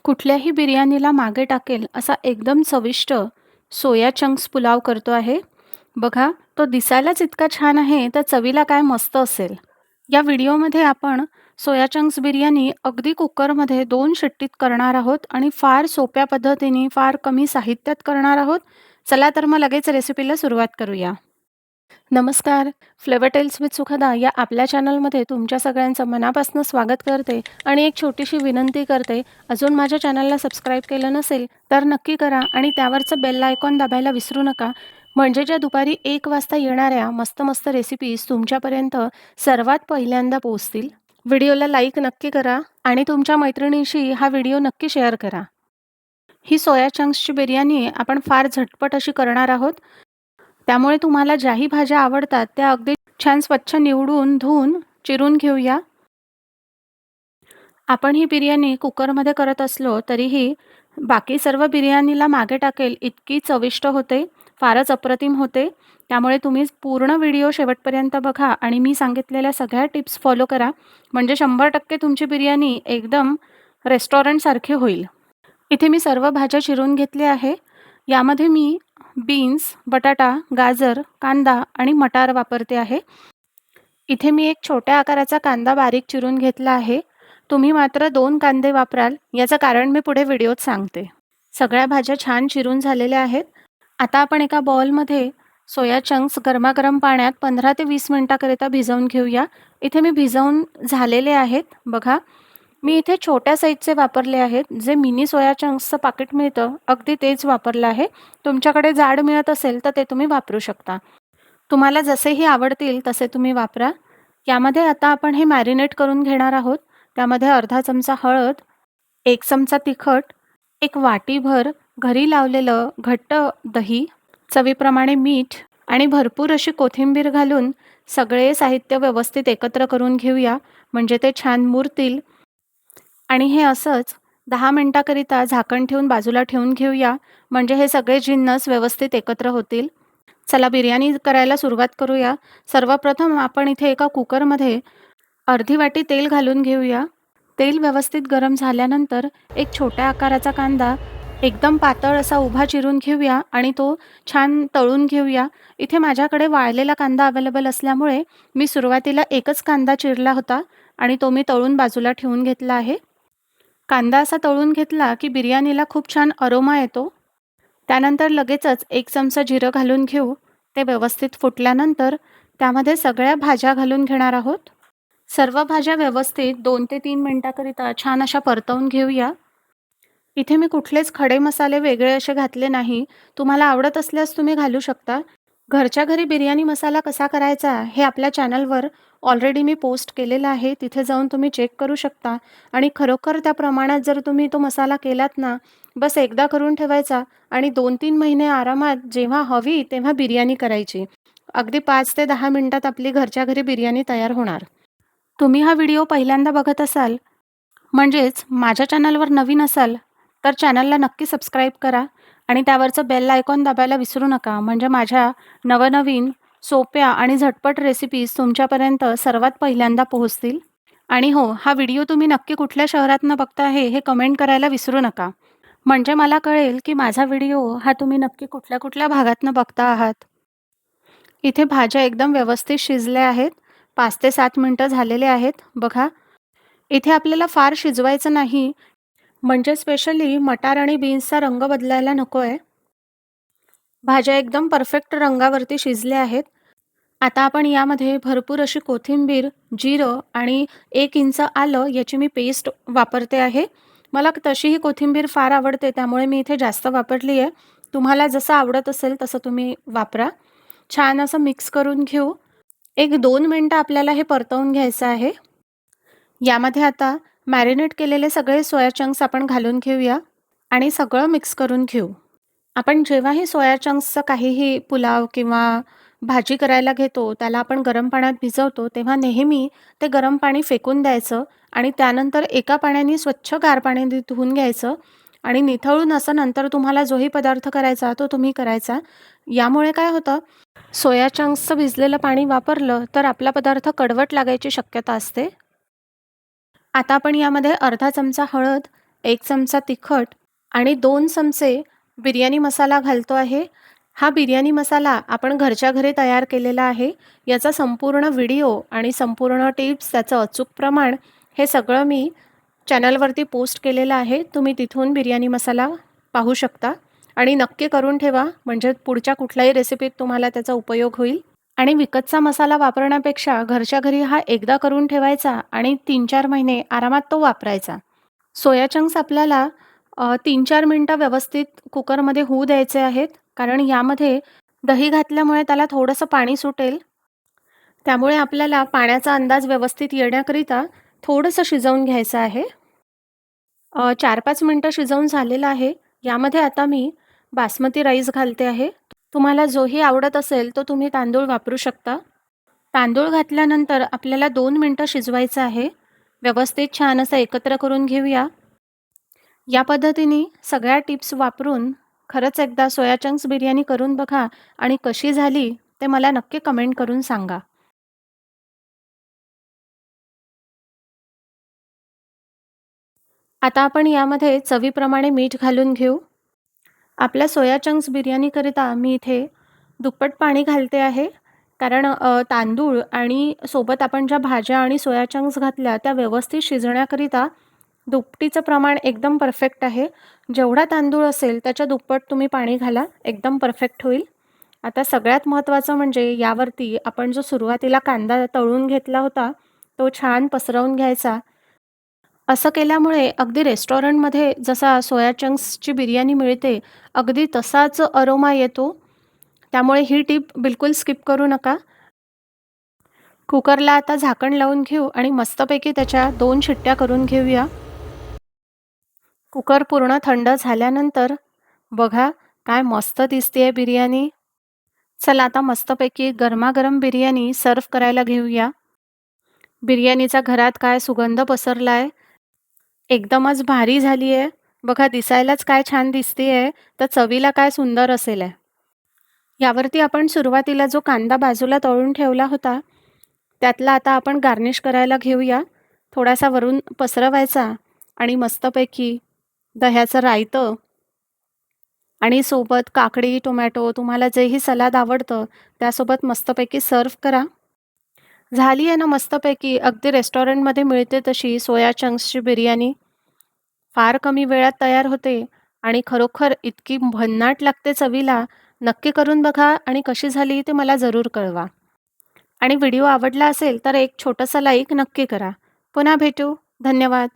कुठल्याही बिर्याणीला मागे टाकेल असा एकदम चविष्ट सोया चंक्स पुलाव करतो आहे. बघा, तो दिसायलाच इतका छान आहे, तर चवीला काय मस्त असेल. या व्हिडिओमध्ये आपण सोया चंक्स बिर्याणी अगदी कुकरमध्ये 2 शिट्टीत करणार आहोत आणि फार सोप्या पद्धतीने, फार कमी साहित्यात करणार आहोत. चला तर मग लगेच रेसिपीला सुरुवात करूया. नमस्कार. फ्लेवर टेल्स विथ सुखदा या आपल्या चॅनलमध्ये तुमच्या सगळ्यांचं मनापासून स्वागत करते आणि एक छोटीशी विनंती करते. अजून माझ्या चॅनलला सबस्क्राईब केलं नसेल तर नक्की करा आणि त्यावरचं बेल आयकॉन दाबायला विसरू नका. म्हणजे ज्या दुपारी 1 वाजता येणाऱ्या मस्त मस्त रेसिपीज तुमच्यापर्यंत सर्वात पहिल्यांदा पोहोचतील. व्हिडिओला लाईक नक्की करा आणि तुमच्या मैत्रिणींशी हा व्हिडिओ नक्की शेअर करा. ही सोया चंक्सची बिर्याणी आपण फार झटपट अशी करणार आहोत. त्यामुळे तुम्हाला ज्याही भाज्या आवडतात त्या अगदी छान स्वच्छ निवडून, धुवून, चिरून घेऊया. आपण ही बिर्याणी कुकरमध्ये करत असलो तरीही बाकी सर्व बिर्याणीला मागे टाकेल इतकी चविष्ट होते, फारच अप्रतिम होते. त्यामुळे तुम्ही पूर्ण व्हिडिओ शेवटपर्यंत बघा आणि मी सांगितलेल्या सगळ्या टिप्स फॉलो करा. म्हणजे 100% तुमची बिर्याणी एकदम रेस्टॉरंटसारखी होईल. इथे मी सर्व भाज्या चिरून घेतल्या आहे. यामध्ये मी बीन्स, बटाटा, गाजर, कांदा आणि मटार वापरते आहे. इथे मी एक छोट्या आकाराचा कांदा बारीक चिरून घेतला आहे. तुम्ही मात्र 2 कांदे वापराल, याचं कारण मी पुढे व्हिडिओत सांगते. सगळ्या भाज्या छान चिरून झालेल्या आहेत. आता आपण एका बाउलमध्ये सोया चंक्स गरमागरम पाण्यात 15 ते 20 मिनिटाकरिता भिजवून घेऊया. इथे मी भिजवून झालेले आहेत. बघा, मी इथे छोट्या साईजचे वापरले आहेत. जे मिनी सोया चंक्सचं पाकीट मिळतं, अगदी तेच वापरलं आहे. तुमच्याकडे जाड मिळत असेल तर ते तुम्ही वापरू शकता. तुम्हाला जसेही आवडतील तसे तुम्ही वापरा. यामध्ये आता आपण हे मॅरिनेट करून घेणार आहोत. त्यामध्ये अर्धा चमचा हळद, 1 चमचा तिखट, 1 वाटीभर घरी लावलेलं घट्ट दही, चवीप्रमाणे मीठ आणि भरपूर अशी कोथिंबीर घालून सगळे साहित्य व्यवस्थित एकत्र करून घेऊया. म्हणजे ते छान मुरतील. आणि हे असंच 10 मिनिटाकरिता झाकण ठेवून बाजूला ठेवून घेऊया. म्हणजे हे सगळे जिन्नस व्यवस्थित एकत्र होतील. चला बिर्याणी करायला सुरुवात करूया. सर्वप्रथम आपण इथे एका कुकरमध्ये अर्धी वाटी तेल घालून घेऊया. तेल व्यवस्थित गरम झाल्यानंतर एक छोट्या आकाराचा कांदा एकदम पातळ असा उभा चिरून घेऊया आणि तो छान तळून घेऊया. इथे माझ्याकडे वाळलेला कांदा अवेलेबल असल्यामुळे मी सुरुवातीला एकच कांदा चिरला होता आणि तो मी तळून बाजूला ठेवून घेतला आहे. कांदा असा तळून घेतला की बिर्याणीला खूप छान अरोमा येतो. त्यानंतर लगेचच 1 चमचा जिरं घालून घेऊ. ते व्यवस्थित फुटल्यानंतर त्यामध्ये सगळ्या भाज्या घालून घेणार आहोत. सर्व भाज्या व्यवस्थित 2 ते 3 मिनिटाकरिता छान अशा परतवून घेऊया. इथे मी कुठलेच खडे मसाले वेगळे असे घातले नाही. तुम्हाला आवडत असल्यास तुम्ही घालू शकता. घरच्या घरी बिर्याणी मसाला कसा करायचा हे आपल्या चॅनलवर ऑलरेडी मी पोस्ट केलेलं आहे. तिथे जाऊन तुम्ही चेक करू शकता आणि खरोखर त्या प्रमाणात जर तुम्ही तो मसाला केलात ना, बस एकदा करून ठेवायचा आणि 2-3 महिने आरामात जेव्हा हवी तेव्हा बिर्याणी करायची. अगदी 5 ते 10 मिनिटात आपली घरच्या घरी बिर्याणी तयार होणार. तुम्ही हा व्हिडिओ पहिल्यांदा बघत असाल, म्हणजेच माझ्या चॅनलवर नवीन असाल, तर चॅनलला नक्की सबस्क्राईब करा आणि त्यावरचं बेल आयकॉन दाबायला विसरू नका. म्हणजे माझ्या नवनवीन, सोप्या आणि झटपट रेसिपीज तुमच्यापर्यंत सर्वात पहिल्यांदा पोहोचतील. आणि हो, हा व्हिडिओ तुम्ही नक्की कुठल्या शहरातनं बघता आहे हे कमेंट करायला विसरू नका. म्हणजे मला कळेल की माझा व्हिडिओ हा तुम्ही नक्की कुठल्या कुठल्या भागातनं बघता आहात. इथे भाज्या एकदम व्यवस्थित शिजल्या आहेत. 5 ते 7 मिनिटं झालेले आहेत. बघा, इथे आपल्याला फार शिजवायचं नाही. म्हणजे स्पेशली मटार आणि बीन्सचा रंग बदलायला नको आहे. भाज्या एकदम परफेक्ट रंगावरती शिजल्या आहेत. आता आपण यामध्ये भरपूर अशी कोथिंबीर, जिरं आणि 1 इंच आलं याची मी पेस्ट वापरते आहे. मला तशीही कोथिंबीर फार आवडते, त्यामुळे मी इथे जास्त वापरली आहे. तुम्हाला जसं आवडत असेल तसं तुम्ही वापरा. छान असं मिक्स करून घेऊ. 1-2 मिनिटं आपल्याला हे परतवून घ्यायचं आहे. यामध्ये आता मॅरिनेट केलेले सगळे सोया चंक्स आपण घालून घेऊया आणि सगळं मिक्स करून घेऊ. आपण जेव्हाही सोया चंक्सचं काहीही पुलाव किंवा भाजी करायला घेतो, त्याला आपण गरम पाण्यात भिजवतो, तेव्हा नेहमी ते गरम पाणी फेकून द्यायचं आणि त्यानंतर एका पाण्याने स्वच्छ गार पाण्याने धुवून घ्यायचं आणि निथळून असं नंतर तुम्हाला जोही पदार्थ करायचा तो तुम्ही करायचा. यामुळे काय होतं, सोया चंक्सचं भिजलेलं पाणी वापरलं तर आपला पदार्थ कडवट लागायची शक्यता असते. आता आपण यामध्ये अर्धा चमचा हळद, 1 चमचा तिखट आणि 2 चमचे बिर्याणी मसाला घालतो आहे. हा बिर्याणी मसाला आपण घरच्या घरी तयार केलेला आहे. याचा संपूर्ण व्हिडिओ आणि संपूर्ण टिप्स, त्याचं अचूक प्रमाण हे सगळं मी चॅनलवरती पोस्ट केलेलं आहे. तुम्ही तिथून बिर्याणी मसाला पाहू शकता आणि नक्की करून ठेवा, म्हणजे पुढच्या कुठल्याही रेसिपीत तुम्हाला त्याचा उपयोग होईल. आणि विकतचा मसाला वापरण्यापेक्षा घरच्या घरी हा एकदा करून ठेवायचा आणि 3-4 महिने आरामात तो वापरायचा. सोया चंक्स आपल्याला 3-4 मिनिटं व्यवस्थित कुकरमध्ये होऊ द्यायचे आहेत. कारण यामध्ये दही घातल्यामुळे त्याला थोडंसं पाणी सुटेल. त्यामुळे आपल्याला पाण्याचा अंदाज व्यवस्थित येण्याकरिता थोडंसं शिजवून घ्यायचं आहे. 4-5 मिनिटं शिजवून झालेलं आहे. यामध्ये आता मी बासमती राईस घालते आहे. तुम्हाला जोही आवडत असेल तो तुम्ही तांदूळ वापरू शकता. तांदूळ घातल्यानंतर आपल्याला 2 मिनिटं शिजवायचं आहे. व्यवस्थित छान असं एकत्र करून घेऊया. या पद्धतीने सगळ्या टिप्स वापरून खरंच एकदा सोया चंक्स बिर्याणी करून बघा आणि कशी झाली ते मला नक्की कमेंट करून सांगा. आता आपण यामध्ये चवीप्रमाणे मीठ घालून घेऊ. आपल्या सोया चंक्स बिर्याणीकरिता मी इथे दुप्पट पाणी घालते आहे. कारण तांदूळ आणि सोबत आपण ज्या भाज्या आणि सोया चंक्स घातल्या त्या व्यवस्थित शिजण्याकरिता दुपटीचं प्रमाण एकदम परफेक्ट आहे. जेवढा तांदूळ असेल त्याच्या दुप्पट तुम्ही पाणी घाला, एकदम परफेक्ट होईल. आता सगळ्यात महत्त्वाचं म्हणजे यावरती आपण जो सुरुवातीला कांदा तळून घेतला होता, तो छान पसरवून घ्यायचा. असं केल्यामुळे अगदी रेस्टॉरंटमध्ये जसा सोया चंक्सची बिर्याणी मिळते, अगदी तसाच अरोमा येतो. त्यामुळे ही टिप बिलकुल स्किप करू नका. कुकरला आता झाकण लावून घेऊ आणि मस्तपैकी त्याच्या 2 शिट्ट्या करून घेऊया. कुकर पूर्ण थंड झाल्यानंतर बघा काय मस्त दिसतेय बिर्याणी. चला आता मस्तपैकी गरमागरम बिर्याणी सर्व्ह करायला घेऊया. बिर्याणीचा घरात काय सुगंध पसरलाय. एकदमच भारी झाली आहे. बघा दिसायलाच काय छान दिसतीये, तर चवीला काय सुंदर असेल आहे. यावरती आपण सुरुवातीला जो कांदा बाजूला तळून ठेवला होता, त्यातला आता आपण गार्निश करायला घेऊया. थोडासा वरून पसरवायचा आणि मस्तपैकी दह्याचं रायतं आणि सोबत काकडी, टोमॅटो तुम्हाला जेही सलाद आवडतं, त्यासोबत मस्तपैकी सर्व्ह करा. झाली आहे ना मस्तपैकी अगदी रेस्टॉरंटमध्ये मिळते तशी सोया चंक्सची बिर्याणी. फार कमी वेळात तयार होते आणि खरोखर इतकी भन्नाट लागते चवीला. नक्की करून बघा आणि कशी झाली ते मला जरूर कळवा. आणि व्हिडिओ आवडला असेल तर एक छोटासा लाईक नक्की करा. पुन्हा भेटू. धन्यवाद.